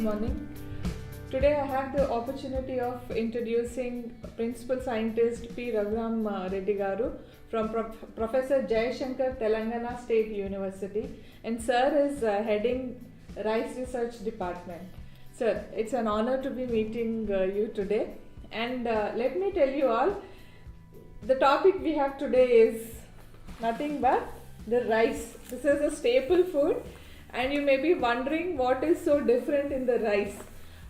morning. Today I have the opportunity of introducing Principal Scientist P. Raghuram Reddy Garu from Professor Jayashankar, Telangana State University, and Sir is heading Rice Research Department. Sir, it's an honor to be meeting you today, and let me tell you all, the topic we have today is nothing but the rice. This is a staple food, and you may be wondering what is so different in the rice.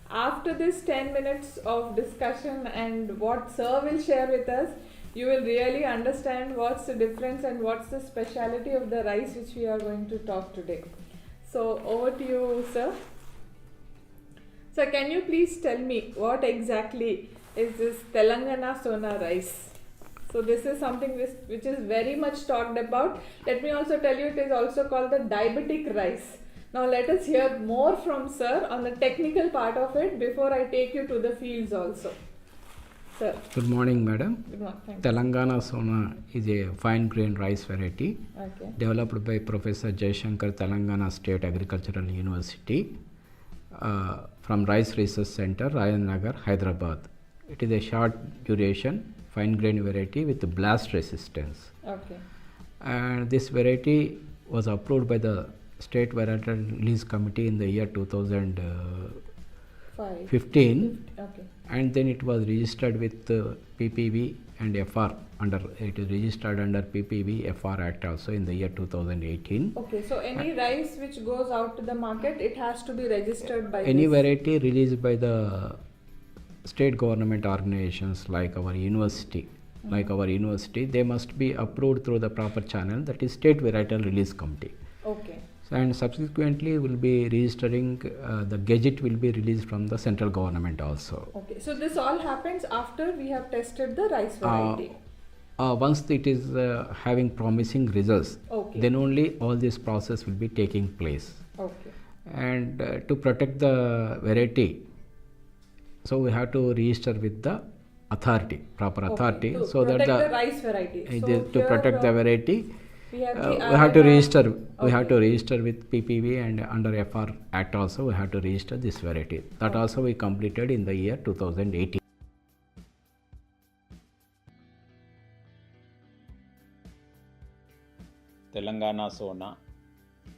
After this 10 minutes of discussion and what Sir will share with us, you will really understand what's the difference and what's the speciality of the rice which we are going to talk today. So over to you, Sir. Sir, can you please tell me what exactly is this Telangana Sona rice? So this is something which is very much talked about. Let me also tell you, it is also called the diabetic rice. Now let us hear more from Sir on the technical part of it before I take you to the fields also. Sir. Good morning, madam. Good morning. Thank Telangana Sona is a fine grain rice variety developed by Professor Jayashankar, Telangana State Agricultural University from Rice Research Center, Nagar, Hyderabad. It is a short duration fine grain variety with blast resistance. Okay. And this variety was approved by the State Varietal Release Committee in the year 2015. Okay. And then it was registered with PPV and FR it is registered under PPV FR Act also in the year 2018. Okay, so any rice which goes out to the market, it has to be registered by any variety released by the state government organizations like our university. They must be approved through the proper channel, that is State Varietal Release Committee. Okay. And subsequently will be registering, the gazette will be released from the central government also. Okay, so this all happens after we have tested the rice variety. Once it is having promising results, then only all this process will be taking place. Okay. And to protect the variety, so we have to register with the authority, proper authority, to so protect that the rice variety. to protect the variety, we have, we have to register. We have to register with PPV, and under FR Act also we have to register this variety. That also we completed in the year 2018. Telangana Sona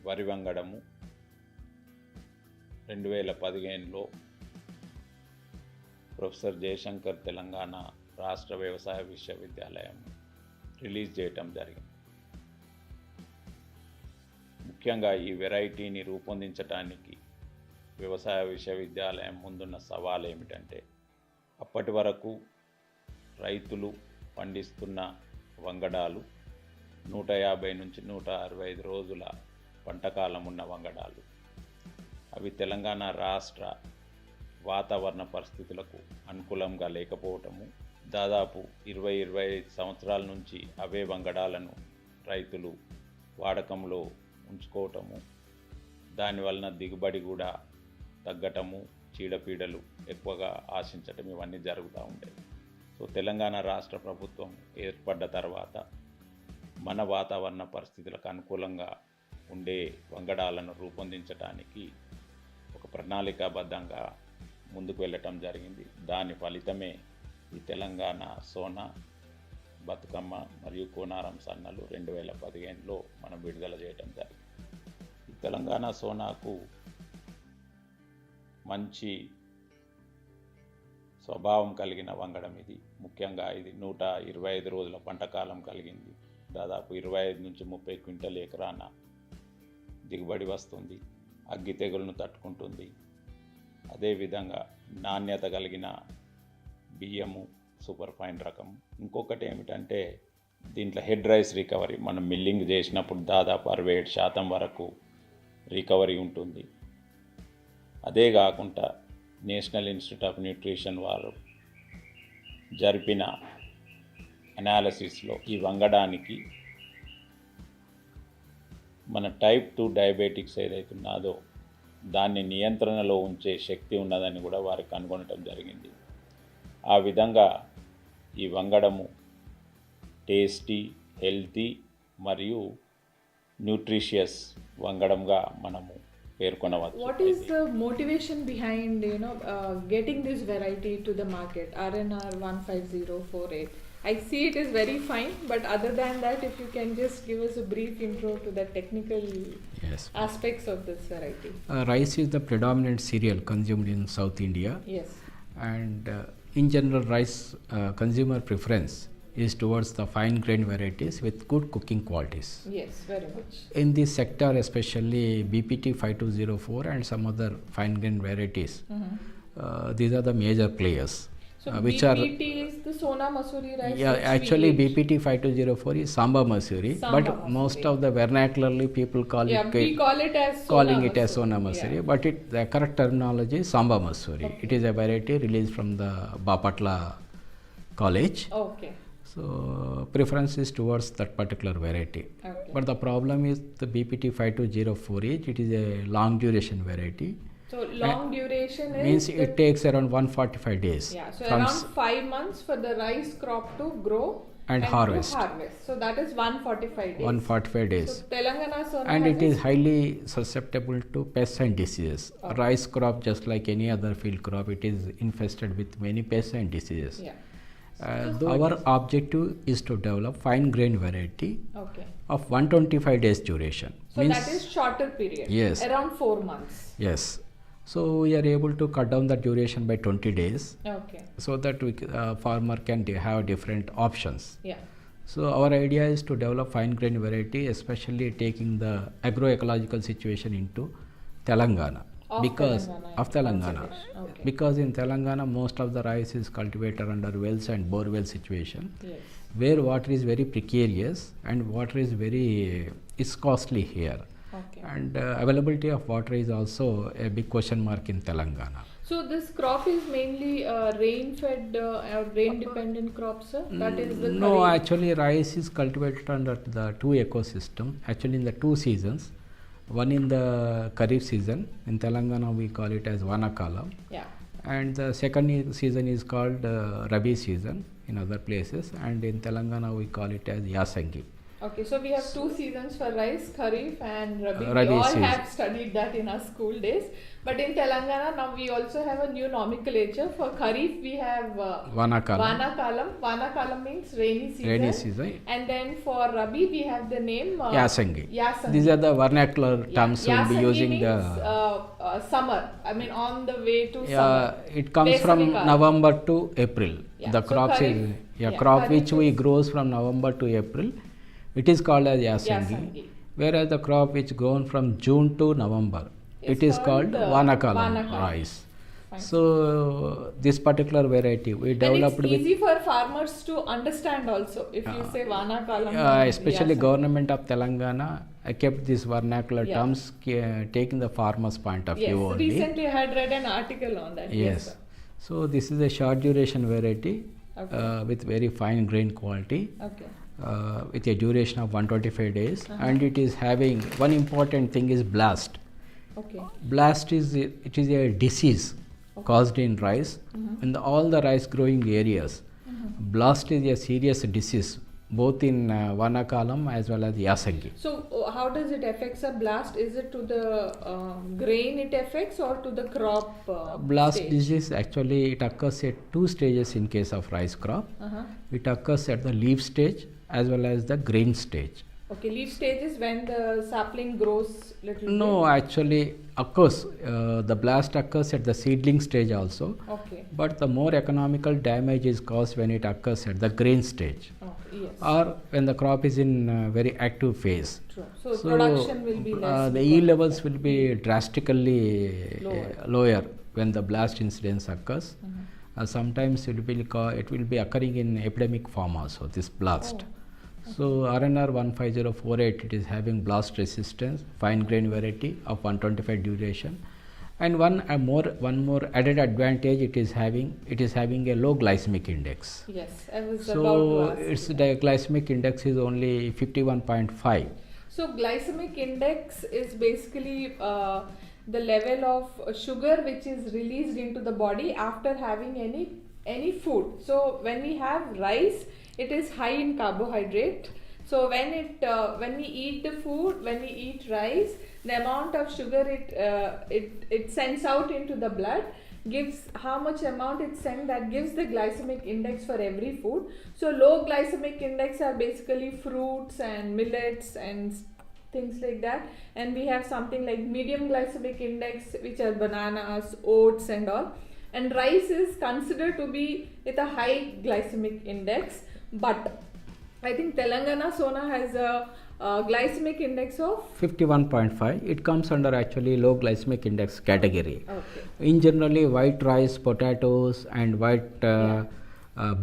వరి వంగడము 2015లో professor Jayashankar Telangana రాష్ట్ర వ్యవసాయ విశ్వవిద్యాలయం release చేయటం జరిగింది. ముఖ్యంగా ఈ వెరైటీని రూపొందించడానికి వ్యవసాయ విశ్వవిద్యాలయం ముందున్న సవాల్ ఏమిటంటే, అప్పటి వరకు రైతులు పండిస్తున్న వంగడాలు 150 నుంచి 165 రోజుల పంటకాలం ఉన్న వంగడాలు, అవి తెలంగాణ రాష్ట్ర వాతావరణ పరిస్థితులకు అనుకూలంగా లేకపోవటము, దాదాపు 20-25 సంవత్సరాల నుంచి అవే వంగడాలను రైతులు వాడకంలో ఉంచుకోవటము, దానివలన దిగుబడి కూడా తగ్గటము, చీడపీడలు ఎక్కువగా ఆశించటం, ఇవన్నీ జరుగుతూ ఉండేవి. సో తెలంగాణ రాష్ట్ర ప్రభుత్వం ఏర్పడ్డ తర్వాత మన వాతావరణ పరిస్థితులకు అనుకూలంగా ఉండే వంగడాలను రూపొందించడానికి ఒక ప్రణాళికాబద్ధంగా ముందుకు వెళ్ళటం జరిగింది. దాని ఫలితమే ఈ తెలంగాణ సోనా, బతుకమ్మ మరియు కోనారం సన్నలు 2015లో మనం విడుదల చేయటం జరిగింది. ఈ తెలంగాణ సోనాకు మంచి స్వభావం కలిగిన వంగడం ఇది. ముఖ్యంగా ఇది 125 రోజుల పంటకాలం కలిగింది. దాదాపు 25 నుంచి 30 క్వింటల్ ఎకరాన దిగుబడి వస్తుంది. అగ్గి తెగులను తట్టుకుంటుంది. అదేవిధంగా నాణ్యత కలిగిన బియ్యము, సూపర్ ఫైన్ రకం. ఇంకొకటి ఏమిటంటే, దీంట్లో హెడ్ రైస్ రికవరీ, మనం మిల్లింగ్ చేసినప్పుడు దాదాపు 67% వరకు రికవరీ ఉంటుంది. అదే కాకుండా నేషనల్ ఇన్స్టిట్యూట్ ఆఫ్ న్యూట్రిషన్ వారు జరిపిన అనాలిసిస్లో ఈ వంగడానికి మన టైప్ 2 డయాబెటిక్స్ ఏదైతే ఉన్నదో దాన్ని నియంత్రణలో ఉంచే శక్తి ఉన్నదని కూడా వారు కనుగొనటం జరిగింది. ఆ విధంగా ఈ వంగడము టేస్టీ, హెల్తీ మరియు న్యూట్రిషియస్ వంగడంగా మనము పేర్కొనవచ్చు. What is the motivation behind getting this variety to the market, RNR 15048? I see it is very fine, but other than that, if you can just give us a brief intro to the technical Yes. aspects of this variety. Rice is the predominant cereal consumed in South India, Yes. and in general, rice consumer preference is towards the fine grain varieties with good cooking qualities. Yes, very much. In this sector, especially BPT 5204 and some other fine grain varieties, these are the major players. So Which BPT is the Sona Masuri rice. Yeah, which we actually eat. BPT 5204 is Samba Masuri, Samba but Masuri. most of the vernacularly people call Yeah, it we call it as Sona calling it as Masuri. Sona Masuri, Yeah. but the correct terminology is Samba Masuri. Okay. It is a variety released from the Bapatla college. Okay. So preference is towards that particular variety. Okay. But the problem is the BPT 5204 it is a long duration variety. So long duration is Means the- it takes around 145 days. Yeah, so from around 5 months for the rice crop to grow And harvest. To harvest. So that is 145 days. 145 days. So Telangana Sona And has it is highly susceptible to pests and diseases. Okay. Rice crop, just like any other field crop, it is infested with many pests and diseases. Yeah. Our objective is to develop fine grain variety Okay. of 125 days duration. So that is shorter period. Yes. Around 4 months. Yes. So we are able to cut down the duration by 20 days, Okay. so that farmer can have different options. Yeah. So our idea is to develop fine grain variety, especially taking the agroecological situation into Telangana. Telangana. Okay. Because in Telangana most of the rice is cultivated under wells and bore well situation, Yes. where water is very precarious and water is is costly here. Okay. And availability of water is also a big question mark in Telangana. So this crop is mainly rain-fed or rain-dependent crop, sir. That is the No, kharif. actually rice is cultivated under the two ecosystem. Actually in the two seasons. One in the Kharif season, in Telangana we call it as Vanakalam, Yeah. and the second season is called Rabi season in other places, and in Telangana we call it as Yasangi. Okay, so we have two seasons for rice, kharif and rabi. Rabi We all season. have studied that in our school days. But in Telangana now we also have a new nomenclature. For kharif we have Vanakalam. Vanakalam. Vanakalam means rainy season. Rainy season. And then for rabi we have the name Yasangi. Yasangi. These are the vernacular terms we'll be Yasangi using. means summer. I mean on the way to summer. It comes from Vesavi kalam. November to April. Yeah, The so crops kharif- is yeah, crop kharif which we is- grows from November to April. It is called as Yasangi. Yasangi. Whereas the crop which grown from June to November, It's it is called called, Vanakalam Vanakalam. rice. Fine. So this particular variety we And developed it's with easy for farmers to understand also if you say Vanakalam. and especially Yasangi. government of Telangana kept these vernacular Yeah. terms taking the farmer's point of Yes, view only. recently I had read an article on that. Yes. sir. So this is a short duration variety Okay. with very fine grain quality. Okay. With a duration of 125 days, and it is having one important thing is blast. Okay. Blast is a disease caused in rice in all the rice growing areas. Blast is a serious disease both in Vanakalam as well as Yasangi. So how does it affect a blast? Is it to the grain it affects or to the crop? Blast stage? disease actually it occurs at two stages in case of rice crop. Uh-huh. It occurs at the leaf stage as well as the grain stage. Okay, leaf stage is when the sapling grows little No, bit. actually occurs. The blast occurs at the seedling stage also. Okay. But the more economical damage is caused when it occurs at the grain stage Okay, yes. or when the crop is in very active phase. True. So production will be less. The yield levels will be drastically lower when the blast incidence occurs. Sometimes it will be occurring in epidemic form also, this blast. So RNR 15048 it is having blast resistance, fine grain variety of 125 duration, and one more added advantage it is having a low glycemic index. Yes, I was So about to ask. its glycemic index is only 51.5. So glycemic index is basically the level of sugar which is released into the body after having any food. So when we have rice, it is high in carbohydrate. So when we eat the food, when we eat rice, the amount of sugar it sends out into the blood gives how much amount it sends, that gives the glycemic index for every food. So low glycemic index are basically fruits and millets and things like that, and we have something like medium glycemic index, which are bananas, oats and all, and rice is considered to be with a high glycemic index. But I think Telangana Sona has a glycemic index of 51.5. It comes under actually low glycemic index category. okay. In generally white rice, potatoes and white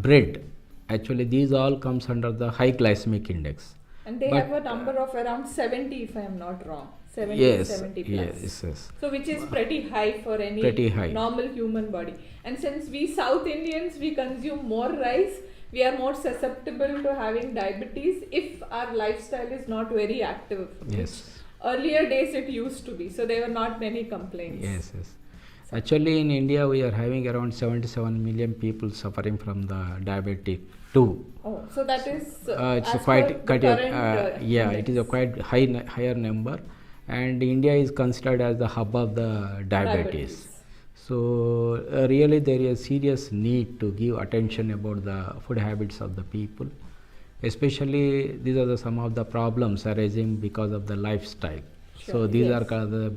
bread, actually these all comes under the high glycemic index. And they But, have a number of around 70, if I am not wrong. 70, yes, 70 plus. yes. So which is pretty high for any Pretty high. normal human body. And since we South Indians, we consume more rice, we are more susceptible to having diabetes if our lifestyle is not very active. Yes. Earlier days it used to be, so there were not many complaints. Yes. Actually, in India, we are having around 77 million people suffering from the diabetic too. Oh, so that is It's as quite, per the current, yeah, index. it is a quite higher number, and India is considered as the hub of the diabetes. So really, there is a serious need to give attention about the food habits of the people. Especially, these are some of the problems arising because of the lifestyle. Sure, So these yes. are called the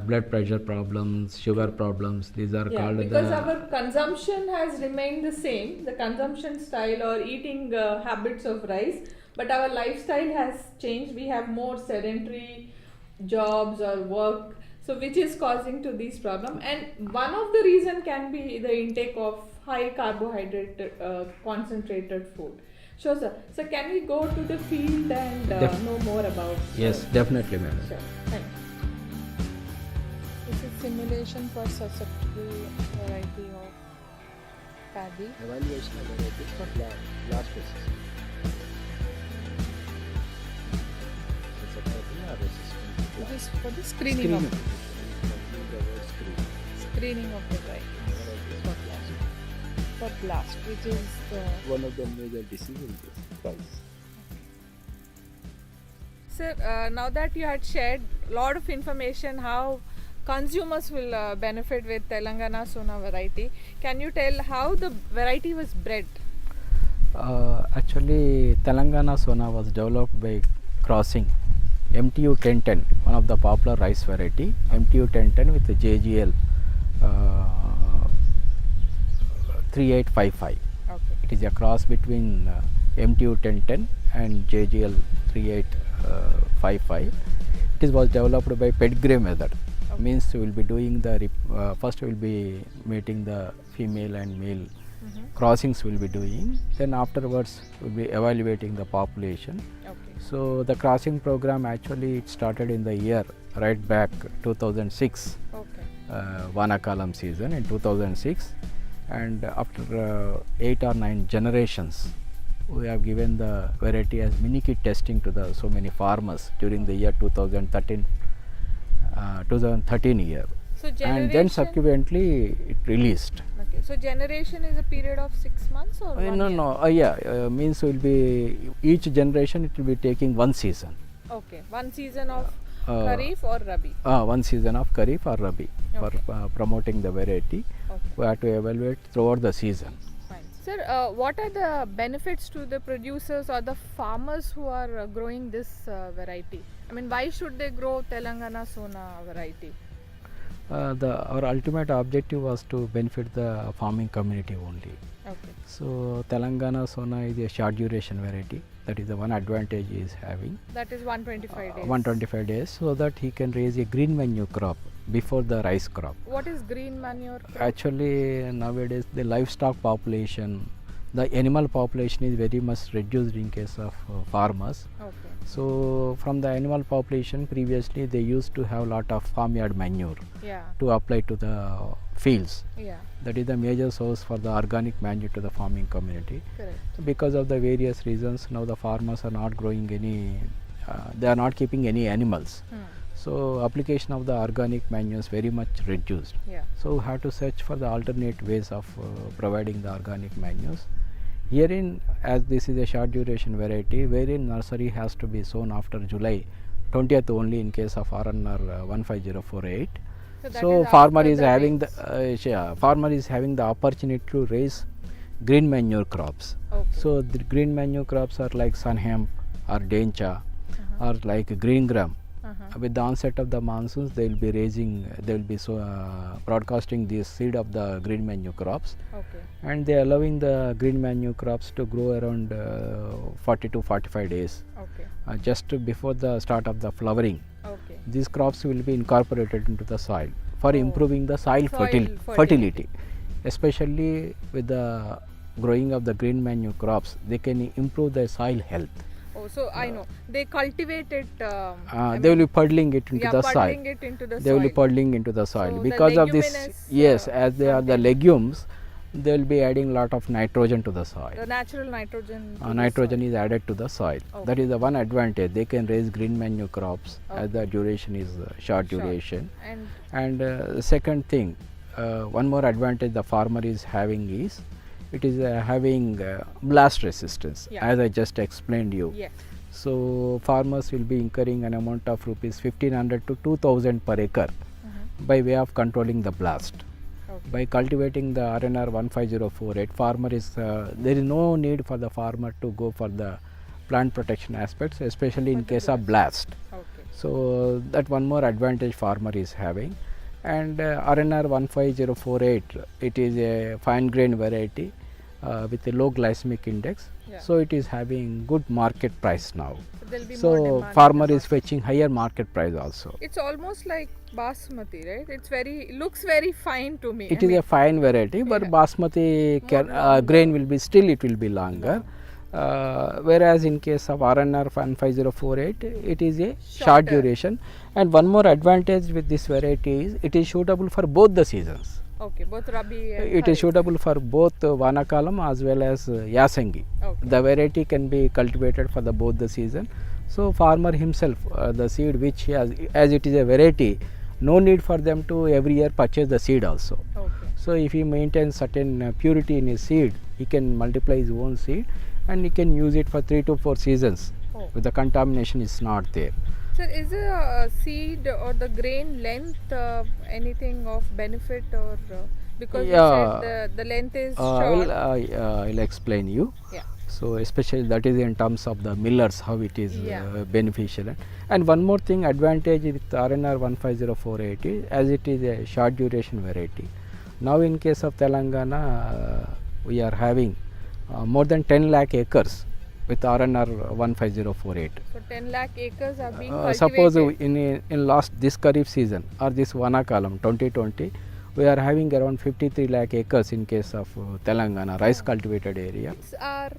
blood pressure problems, sugar problems. These are called because the our consumption has remained the same, the consumption style or eating habits of rice, but our lifestyle has changed. We have more sedentary jobs or work, so which is causing to these problems. And one of the reason can be the intake of high carbohydrate concentrated food. Sure, sir. So can we go to the field and know more about? Yes, definitely, madam. Sure. Thank you. This is simulation for susceptible variety of paddy. Evaluation of variety for last basis. This is for the screening of the variety. For blast, which is the One of the major diseases is rice. Sir, now that you had shared a lot of information how consumers will benefit with Telangana Sona variety, can you tell how the variety was bred? Actually, Telangana Sona was developed by crossing MTU 1010, one of the popular rice variety, MTU 1010 with the JGL 3855. Okay. It is a cross between MTU 1010 and JGL 3855. It was developed by pedigree method. Okay. Means we will be doing the first we will be mating the female and male crossings will be doing, then afterwards we will be evaluating the population. Okay. So the crossing program actually it started in the year right back 2006 Okay. Vanakalam season in 2006, and after 8 or 9 generations we have given the variety as mini kit testing to the so many farmers during the year 2013 year, So generation. and then subsequently it released. Okay. So generation is a period of 6 months or 1 No, means will be each generation it will be taking one season. Okay. One season of Kharif or Rabi. One season of Kharif or Rabi for promoting the variety. Okay. We have to evaluate throughout the season. Fine. Sir, what are the benefits to the producers or the farmers who are growing this variety? I mean, why should they grow Telangana Sona variety? Our ultimate objective was to benefit the farming community only. Okay. So Telangana Sona is a short duration variety. That is the one advantage he is having. That is 125 days. 125 days, so that he can raise a green manure crop before the rice crop. What is green manure crop? Actually, nowadays the livestock population, the animal population is very much reduced in case of farmers. Okay. So from the animal population, previously they used to have lot of farmyard manure Yeah. to apply to the fields. Yeah. That is the major source for the organic manure to the farming community. Correct. Because of the various reasons, now the farmers are not growing any, they are not keeping any animals. So application of the organic manure is very much reduced. Yeah. So we have to search for the alternate ways of providing the organic manures. Herein, as this is a short duration variety, wherein nursery has to be sown after July 20th only in case of RNR 15048. that So is farmer after is the having rains. farmer is having the opportunity to raise green manure crops. Okay. So the green manure crops are like sun hemp or dencha or like green gram. With the onset of the monsoons, they will be broadcasting the seed of the green manure crops, Okay. and they are allowing the green manure crops to grow around 40 to 45 days. Okay. Just before the start of the flowering, Okay. these crops will be incorporated into the soil for Oh. improving the soil Soil fertility. Especially with the growing of the green manure crops, they can improve the soil health. Oh, so I know they cultivate it. They will be puddling it into yeah, the soil. puddling it into the They soil. will be puddling into the soil So the because of this. leguminous, Yes, as they are the content. legumes, they will be adding lot of nitrogen to the soil. The natural nitrogen. to the Nitrogen soil. is added to the soil. Okay. That is the one advantage. They can raise green manure crops as the duration is short duration. And And the second thing, one more advantage the farmer is having is it is having blast resistance, Yeah. as I just explained you. yes. So farmers will be incurring an amount of rupees 1500 to 2000 per acre by way of controlling the blast. Okay. By cultivating the RNR 15048, farmer is there is no need for the farmer to go for the plant protection aspects, especially in For the case of blast. Okay. So that one more advantage farmer is having. And RNR 15048, it is a fine grain variety with a low glycemic index. Yeah. So it is having good market price now. So there'll be more So demand in farmer the is market. fetching higher market price also. It's almost like basmati, right? It looks very fine to me. It is a fine variety, but yeah. basmati More grain will be still it will be longer. Whereas in case of RNR 15048, it is a short Shorter. duration. And one more advantage with this variety is it is suitable for both the seasons. Okay, both Rabi and It is Kharif. suitable for both Vanakalam as well as Yasangi. Okay. The variety can be cultivated for the both the season. So farmer himself, the seed which he has, as it is a variety, no need for them to every year purchase the seed also. Okay. So if he maintains certain purity in his seed, he can multiply his own seed and he can use it for 3 to 4 seasons. Oh. With the contamination is not there. Sir, is the seed or the grain length anything of benefit or because Yeah. you said the length is short? I'll explain you. Yeah. So especially that is in terms of the millers, how it is Yeah. beneficial. And one more thing, advantage with RNR 15048 is as it is a short duration variety. Now in case of Telangana, we are having more than 10 lakh acres with RNR 15048. So 10 lakh acres are being Suppose cultivated. in last this Kharif season or this Vanakalam 2020, we are having around 53 lakh acres in case of Telangana rice cultivated area. Seeds are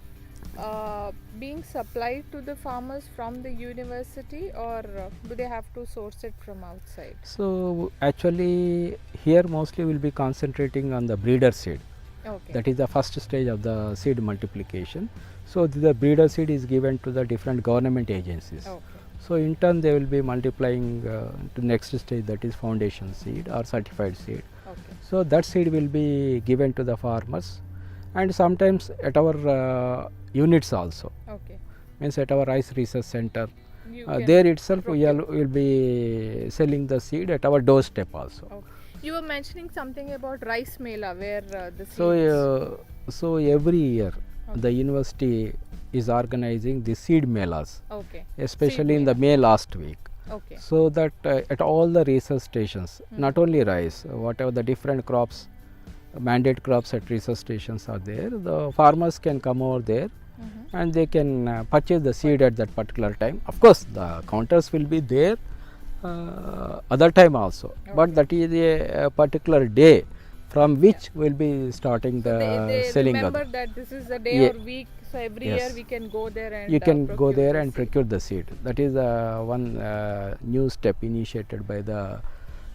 being supplied to the farmers from the university or do they have to source it from outside? So actually here mostly will be concentrating on the breeder seed. Okay. That is the first stage of the seed multiplication. So the breeder seed is given to the different government agencies. Okay. So in turn they will be multiplying to next stage, that is foundation seed or certified seed. Okay. So that seed will be given to the farmers, and sometimes at our units also, Okay. means at our rice research center. You can There itself we procure. will be selling the seed at our doorstep also. Okay. You were mentioning something about rice mela where the seeds. So every year the university is organizing the seed melas, Okay. especially Seed in the May last week. Okay. So that at all the research stations, not only rice, whatever the different crops, mandate crops at research stations are there, the farmers can come over there and they can purchase the seed at that particular time. Of course, the counters will be there other time also, but that is a particular day from which we will be starting the they selling. remember that this is a day Yeah. or week, so every Yes. year we can go there and You can go procure there the and seed. procure the seed. That is one new step initiated by the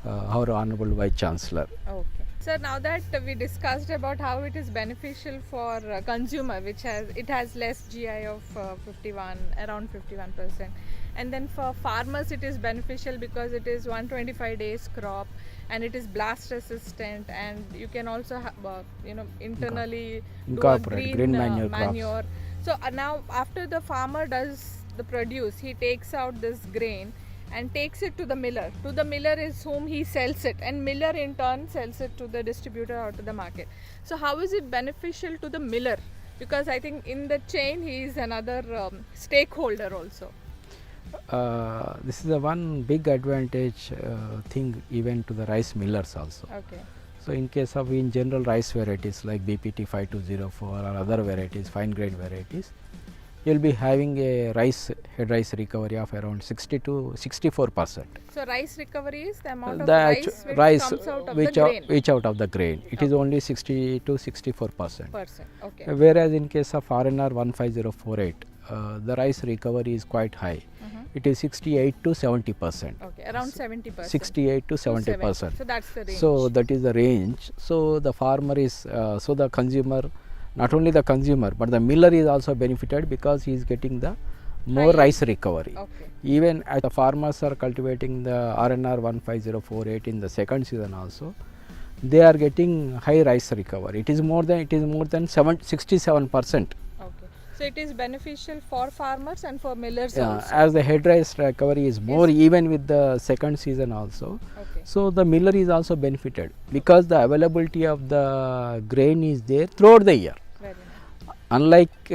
our honorable Vice Chancellor. Okay. So now that we discussed about how it is beneficial for consumer, which has less GI of 51, around 51%, and then for farmers it is beneficial because it is 125 days crop and it is blast resistant, and you can also internally do a Incorporate green manure crops. manure. So now after the farmer does the produce, he takes out this grain. and takes it to the miller. To the miller is whom he sells it, and miller in turn sells it to the distributor or to the market. So how is it beneficial to the miller? Because I think in the chain he is another stakeholder also. This is the one big advantage thing even to the rice millers also. Okay. So in case of in general rice varieties like BPT 5204 or other varieties, fine grain varieties, you will be having a head rice recovery of around 60 to 64%. So rice recovery is the amount of The rice which comes out of the grain. which out of the grain. It is Okay. only 60 to 64%. Okay. Whereas in case of RNR 15048, the rice recovery is quite high. It is 68 to 70%. Okay, around 70%. 68 to 70%. So that's the range. So that is the range. So the farmer is, so the consumer, not only the consumer, but the miller is also benefited because he is getting the more rice recovery. Okay. Even as the farmers are cultivating the RNR 15048 in the second season also, they are getting high rice recovery. It is more than 67%. Okay. So it is beneficial for farmers and for millers also. As the head rice recovery is more even with the second season also. Okay. So the miller is also benefited because the availability of the grain is there throughout the year. Very nice. Unlike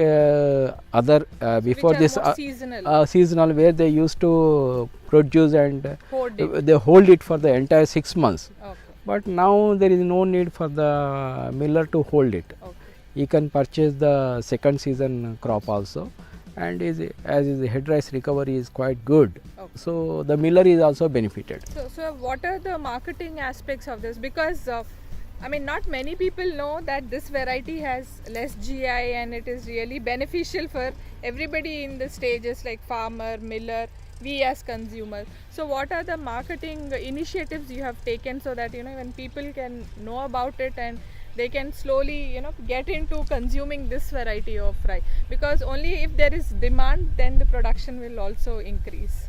other before Which are this more seasonal. seasonal where they used to produce and Hoard it. they hold it for the entire 6 months. Okay. But now there is no need for the miller to hold it. Okay. He can purchase the second season crop also, and as his head rice recovery is quite good, Okay. so the miller is also benefited. So what are the marketing aspects of this? Because I mean, not many people know that this variety has less GI and it is really beneficial for everybody in the stages like farmer, miller, we as consumers. So what are the marketing initiatives you have taken so that when people can know about it and they can slowly get into consuming this variety of rice? Because only if there is demand, then the production will also increase.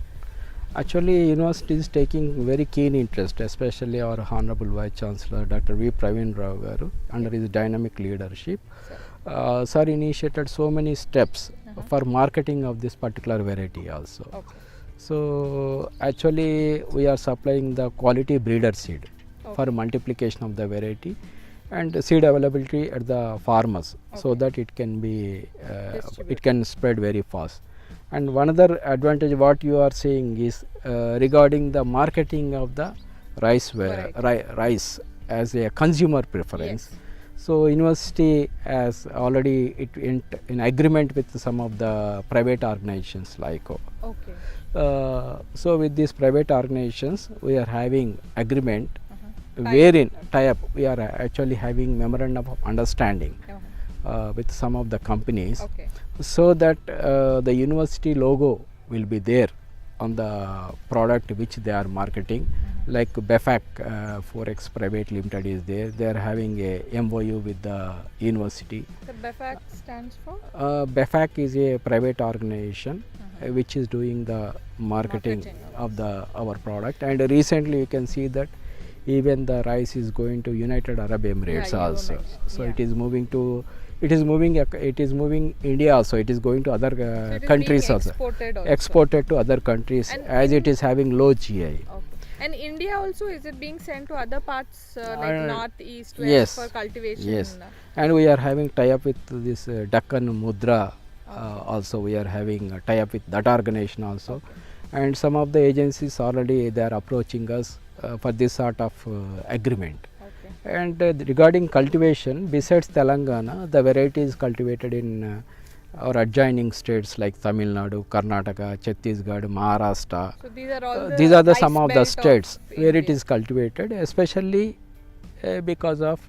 Actually, university is taking very keen interest, especially our Honorable Vice Chancellor Dr. V. Praveen Rao Garu, under his dynamic leadership. Sir initiated so many steps for marketing of this particular variety also. Okay. So actually we are supplying the quality breeder seed for multiplication of the variety and seed availability at the farmers, so that it can be it can spread very fast. And one other advantage what you are saying is regarding the marketing of the rice rice as a consumer preference. Yes. So university has already in agreement with some of the private organizations like Okay. so with these private organizations we are having agreement wherein tie-up we are actually having memorandum of understanding with some of the companies, Okay. so that the university logo will be there on the product which they are marketing. Like BEFAC 4X Private Limited is there. They are having a MOU with the university. The BEFAC stands for? BEFAC is a private organization which is doing the marketing of our product. And recently you can see that even the rice is going to United Arab Emirates also. So it is moving to it is moving India also. It is going to other So it is countries being also. exported also. Exported to other countries And as it is having low GI. Okay. And India also, is it being sent to other parts like north, east, west yes. for cultivation? Yes, and we are having tie-up with this Deccan Mudra. Also, we are having a tie-up with that organization also, and some of the agencies already they are approaching us for this sort of agreement. Okay. And regarding cultivation, besides Telangana, the variety is cultivated in our adjoining states like Tamil Nadu, Karnataka, Chhattisgarh, Maharashtra. So these are all These are the rice some of the belt states where it India. is cultivated, especially because of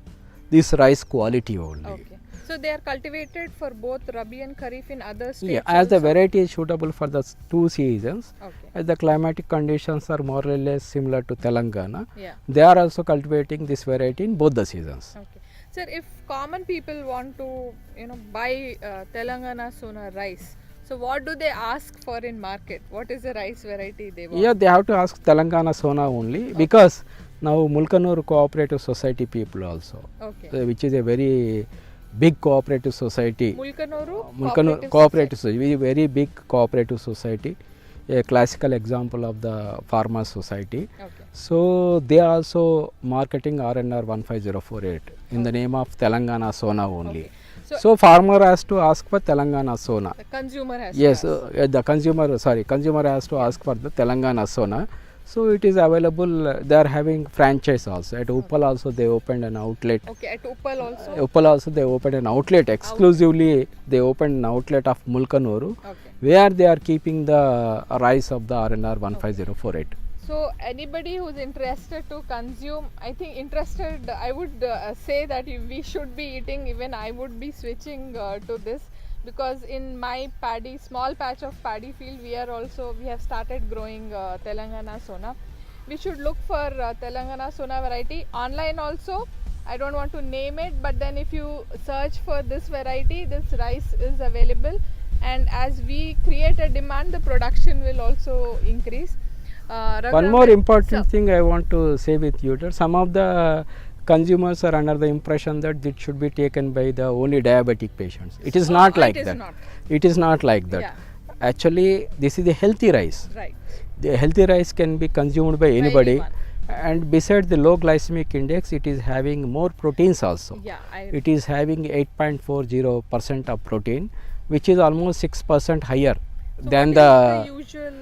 this rice quality only. Okay. So they are cultivated for both Rabi and Kharif in other states. Yeah, as the also? variety is suitable for the two seasons, Okay. as the climatic conditions are more or less similar to Telangana, Yeah. they are also cultivating this variety in both the seasons. Okay. Sir, if common people want to, buy Telangana Sona rice, so what do they ask for in market? What is the rice variety they want? Yeah, they have to ask Telangana Sona only, because now Mulkanur Cooperative Society people also, Okay. which is a very big cooperative society. Mulkanoru Mulkanur Cooperative Society, very big cooperative society. a classical example of the farmer society. Okay. So they are also marketing RNR 15048 in the name of Telangana Sona only. Okay. So farmer has to ask for Telangana Sona. The consumer has Yes, to ask. the consumer has to ask for the Telangana Sona. So it is available. They are having franchise also. At Uppal also they opened an outlet. Okay, at Uppal also. Uppal also they opened an outlet exclusively. They opened an outlet of Mulkanuru, Okay. where they are keeping the rice of the RNR 15048. So anybody who's interested to consume, I think interested, I would say that if we should be eating, even I would be switching to this, because in my paddy, small patch of paddy field, we have started growing Telangana Sona. We should look for Telangana Sona variety online also. I don't want to name it, but then if you search for this variety, this rice is available, and as we create a demand, the production will also increase. One more important thing I want to say with you, that some of the consumers are under the impression that it should be taken by the only diabetic patients. It is not like that. It is not like that. Yeah. Actually, this is a healthy rice. Right. The healthy rice can be consumed by anybody. anyone. And besides the low glycemic index, it is having more proteins also. Yeah, It is having 8.40% of protein, which is almost 6% higher than the usual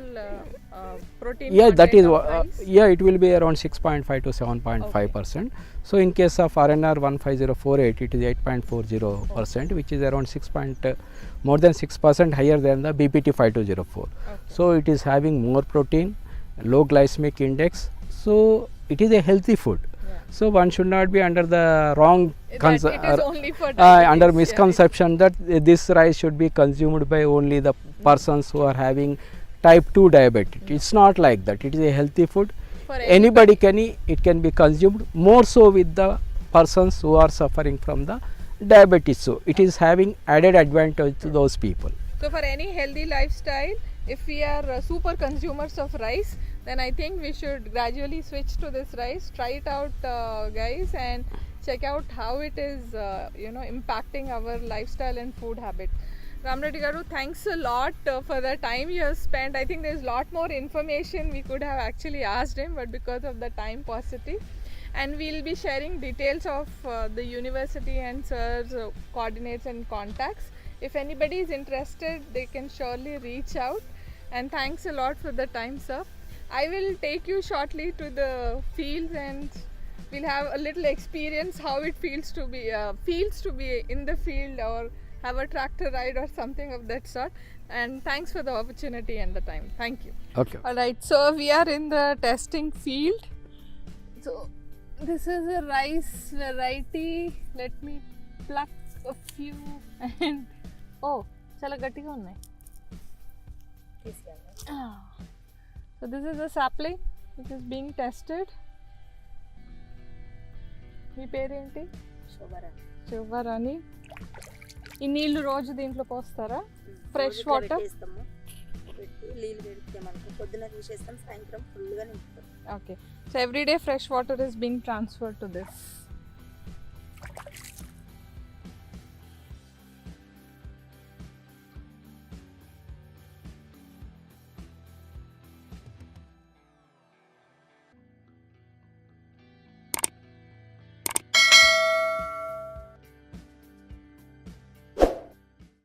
protein. Yeah, that content is of rice? yeah, it will be around 6.5 to 7.5%. So in case of RNR 15048, it is 8.40%, which is around more than 6% higher than the BPT 5204. So it is having more protein, low glycemic index. So it is a healthy food. Yeah. So one should not be under the wrong It is only for diabetes, under yeah. misconception that this rice should be consumed by only the persons who are having type 2 diabetes. It's not like that. It is a healthy food. For Anybody can eat. It can be consumed, more so with the persons who are suffering from the diabetes. So it is having added advantage to those people. So for any healthy lifestyle, if we are super consumers of rice, then I think we should gradually switch to this rice. Try it out, guys, and check out how it is, impacting our lifestyle and food habit. Ramreddy Garu, thanks a lot for the time you have spent. I think there's a lot more information we could have actually asked him, but because of the time paucity. And we'll be sharing details of the university and sir's coordinates and contacts. If anybody is interested, they can surely reach out. And thanks a lot for the time, sir. I will take you shortly to the fields, and we'll have a little experience how it feels to be in the field, or have a tractor ride or something of that sort. And thanks for the opportunity and the time. Thank you. Okay. Alright, so we are in the testing field. So this is a rice variety. Let me pluck a few and chala gatiga unnai. So this is a sapling which is being tested. మీ పేరేంటి? శోభారాణి. ఈ నీళ్లు రోజు దీంట్లో పోస్తారా? Fresh water పెట్టి నీళ్ళు పెడతామనుకో, పొద్దున తీసేస్తాం, సాయంత్రం ఫుల్గా నింపుతాం. Okay, so every day fresh water is being transferred to this.